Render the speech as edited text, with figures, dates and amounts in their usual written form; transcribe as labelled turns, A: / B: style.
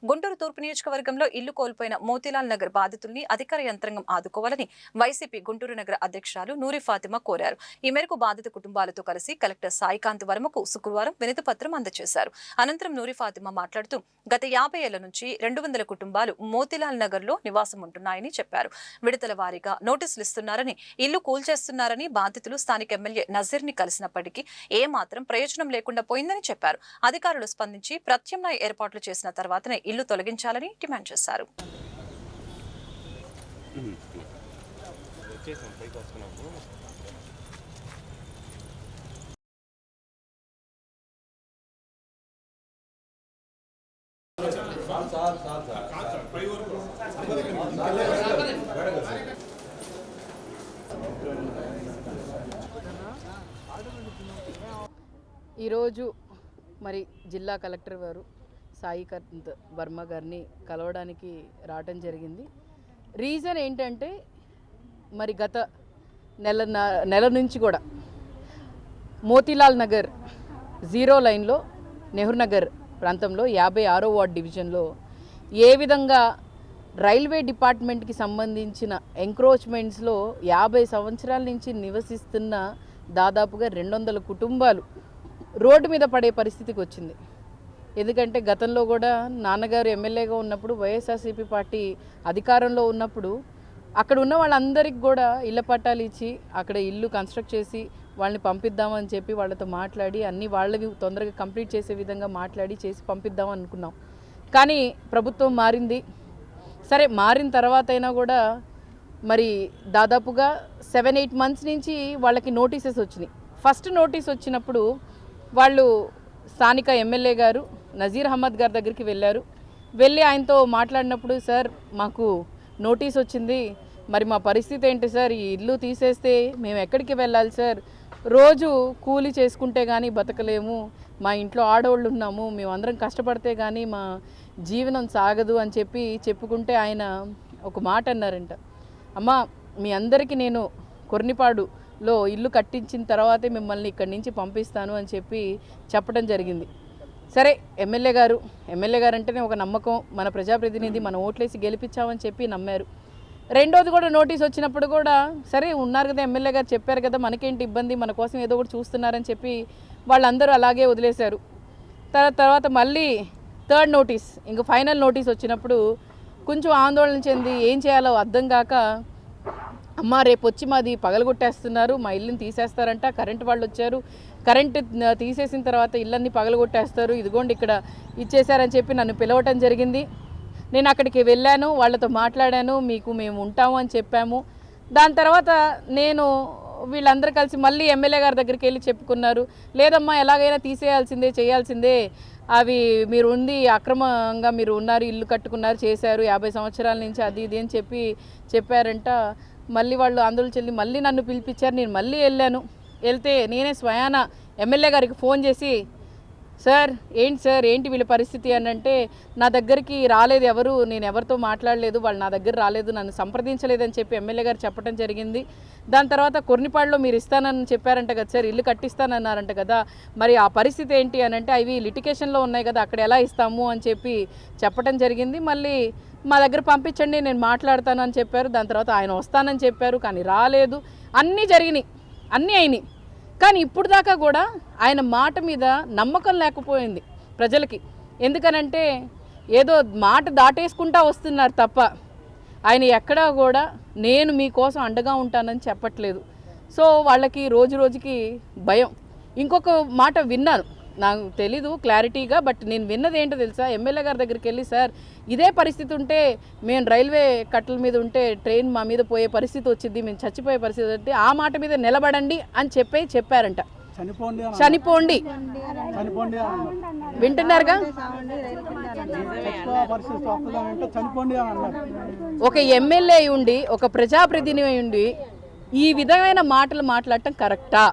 A: గుంటూరు తూర్పు నియోజకవర్గంలో ఇల్లు కోల్పోయిన మోతీలాల్ నగర్ బాధితుల్ని అధికార యంత్రాంగం ఆదుకోవాలని వైసీపీ గుంటూరు నగర అధ్యక్షురాలు నూరి ఫాతిమా కోరారు. ఈ మేరకు బాధిత కుటుంబాలతో కలిసి కలెక్టర్ సాయికాంత్ వర్మకు శుక్రవారం వినతిపత్రం అందజేశారు. అనంతరం నూరి ఫాతిమా మాట్లాడుతూ గత 50 ఏళ్ల నుంచి 200 కుటుంబాలు మోతీలాల్ నగర్ లో నివాసం ఉంటున్నాయని చెప్పారు. విడతల వారీగా నోటీసులు ఇస్తున్నారని, ఇల్లు కూల్చేస్తున్నారని బాధితులు స్థానిక ఎమ్మెల్యే నజీర్ ని కలిసినప్పటికీ ఏమాత్రం ప్రయోజనం లేకుండా పోయిందని చెప్పారు. అధికారులు స్పందించి ప్రత్యామ్నాయ ఏర్పాట్లు చేసిన తర్వాతనే ఇల్లు తొలగించాలని డిమాండ్ చేశారు.
B: ఈరోజు మరి జిల్లా కలెక్టర్ వారు సాయికాంత్ వర్మ గారిని కలవడానికి రావడం జరిగింది. రీజన్ ఏంటంటే మరి గత నెల నుంచి కూడా మోతీలాల్ నగర్ 0 లైన్లో నెహ్రూ నగర్ ప్రాంతంలో 56వ వార్డ్ డివిజన్లో ఏ విధంగా రైల్వే డిపార్ట్మెంట్కి సంబంధించిన ఎంక్రోచ్మెంట్స్లో 50 సంవత్సరాల నుంచి నివసిస్తున్న దాదాపుగా 200 కుటుంబాలు రోడ్డు మీద పడే పరిస్థితికి వచ్చింది. ఎందుకంటే గతంలో కూడా నాన్నగారు ఎమ్మెల్యేగా ఉన్నప్పుడు, వైఎస్ఆర్సీపీ పార్టీ అధికారంలో ఉన్నప్పుడు అక్కడ ఉన్న వాళ్ళందరికీ కూడా ఇళ్ల పట్టాలు ఇచ్చి అక్కడ ఇల్లు కన్స్ట్రక్ట్ చేసి వాళ్ళని పంపిద్దామని చెప్పి వాళ్ళతో మాట్లాడి అన్ని వాళ్ళవి తొందరగా కంప్లీట్ చేసే విధంగా మాట్లాడి చేసి పంపిద్దాం అనుకున్నాం. కానీ ప్రభుత్వం మారింది. సరే, మారిన తర్వాత అయినా కూడా మరి దాదాపుగా 7-8 మంత్స్ నుంచి వాళ్ళకి నోటీసెస్ వచ్చినాయి. ఫస్ట్ నోటీస్ వచ్చినప్పుడు వాళ్ళు స్థానిక ఎమ్మెల్యే గారు నజీర్ అహ్మద్ గారి దగ్గరికి వెళ్ళి ఆయనతో మాట్లాడినప్పుడు, సార్ మాకు నోటీస్ వచ్చింది, మరి మా పరిస్థితి ఏంటి సార్, ఈ ఇల్లు తీసేస్తే మేము ఎక్కడికి వెళ్ళాలి సార్, రోజు కూలి చేసుకుంటే కానీ బతకలేము, మా ఇంట్లో ఆడవాళ్ళు ఉన్నాము, మేమందరం కష్టపడితే కానీ మా జీవనం సాగదు అని చెప్పుకుంటే ఆయన ఒక మాట అన్నారంట, అమ్మ మీ అందరికీ నేను కొర్నిపాడులో ఇల్లు కట్టించిన తర్వాతే మిమ్మల్ని ఇక్కడి నుంచి పంపిస్తాను అని చెప్పడం జరిగింది. సరే, ఎమ్మెల్యే గారు అంటేనే ఒక నమ్మకం, మన ప్రజాప్రతినిధి, మన ఓట్లేసి గెలిపించామని చెప్పి నమ్మారు. రెండోది కూడా నోటీస్ వచ్చినప్పుడు కూడా సరే ఉన్నారు కదా, ఎమ్మెల్యే గారు చెప్పారు కదా, మనకేంటి ఇబ్బంది, మన కోసం ఏదో ఒకటి చూస్తున్నారని చెప్పి వాళ్ళందరూ అలాగే వదిలేశారు. తర్వాత మళ్ళీ థర్డ్ నోటీస్, ఇంక ఫైనల్ నోటీస్ వచ్చినప్పుడు కొంచెం ఆందోళన చెంది ఏం చేయాలో అర్థం కాక, అమ్మ రేపు వచ్చి మాది పగలగొట్టేస్తున్నారు, మా ఇల్లుని తీసేస్తారంట, కరెంటు వాళ్ళు వచ్చారు, కరెంటు తీసేసిన తర్వాత ఇళ్ళన్నీ పగలగొట్టేస్తారు, ఇదిగోండి ఇక్కడ ఇచ్చేసారని చెప్పి నన్ను పిలవటం జరిగింది. నేను అక్కడికి వెళ్ళాను, వాళ్ళతో మాట్లాడాను, మేము ఉంటాము అని చెప్పాము. దాని తర్వాత నేను వీళ్ళందరూ కలిసి మళ్ళీ ఎమ్మెల్యే గారి దగ్గరికి వెళ్ళి చెప్పుకున్నారు, లేదమ్మా ఎలాగైనా చేయాల్సిందే, అవి మీరు అక్రమంగా మీరు ఉన్నారు, ఇల్లు కట్టుకున్నారు, చేశారు 50 సంవత్సరాల నుంచి అది ఇది అని చెప్పారంట. మళ్ళీ వాళ్ళు ఆందోళన చెంది మళ్ళీ నన్ను పిలిపించారు. నేను మళ్ళీ వెళ్తే నేనే స్వయాన ఎమ్మెల్యే గారికి ఫోన్ చేసి, సార్ ఏంటి వీళ్ళ పరిస్థితి అని అంటే, నా దగ్గరికి రాలేదు ఎవరు, నేను ఎవరితో మాట్లాడలేదు, వాళ్ళు నా దగ్గర రాలేదు, నన్ను సంప్రదించలేదని చెప్పి ఎమ్మెల్యే గారు చెప్పడం జరిగింది. దాని తర్వాత కొర్నిపాడులో మీరు ఇస్తానని చెప్పారంట కదా సార్, ఇల్లు కట్టిస్తానన్నారంట కదా, మరి ఆ పరిస్థితి ఏంటి అని అంటే, అవి లిటిగేషన్లో ఉన్నాయి కదా, అక్కడ ఎలా ఇస్తాము అని చెప్పడం జరిగింది. మళ్ళీ మా దగ్గర పంపించండి, నేను మాట్లాడతాను అని చెప్పారు. దాని తర్వాత ఆయన వస్తానని చెప్పారు, కానీ రాలేదు. అన్నీ అయినాయి. కానీ ఇప్పుడు దాకా కూడా ఆయన మాట మీద నమ్మకం లేకపోయింది ప్రజలకి. ఎందుకనంటే ఏదో మాట దాటేసుకుంటా వస్తున్నారు తప్ప ఆయన ఎక్కడా కూడా నేను మీకోసం అండగా ఉంటానని చెప్పట్లేదు. సో వాళ్ళకి రోజుకి భయం. ఇంకొక మాట విన్నాను, నాకు తెలీదు క్లారిటీగా, బట్ నేను విన్నది ఏంటో తెలుసా, ఎమ్మెల్యే గారి దగ్గరికి వెళ్ళి, సార్ ఇదే పరిస్థితి ఉంటే, మేము రైల్వే కట్టల మీద ఉంటే ట్రైన్ మా మీద పోయే పరిస్థితి వచ్చింది, మేము చచ్చిపోయే పరిస్థితి అంటే ఆ మాట మీద నిలబడండి అని చెప్పారంట. చనిపోండి వింటున్నారుగా. ఒక ఎమ్మెల్యే ఉండి, ఒక ప్రజాప్రతినిధి ఉండి ఈ విధమైన మాటలు మాట్లాడటం కరెక్టా?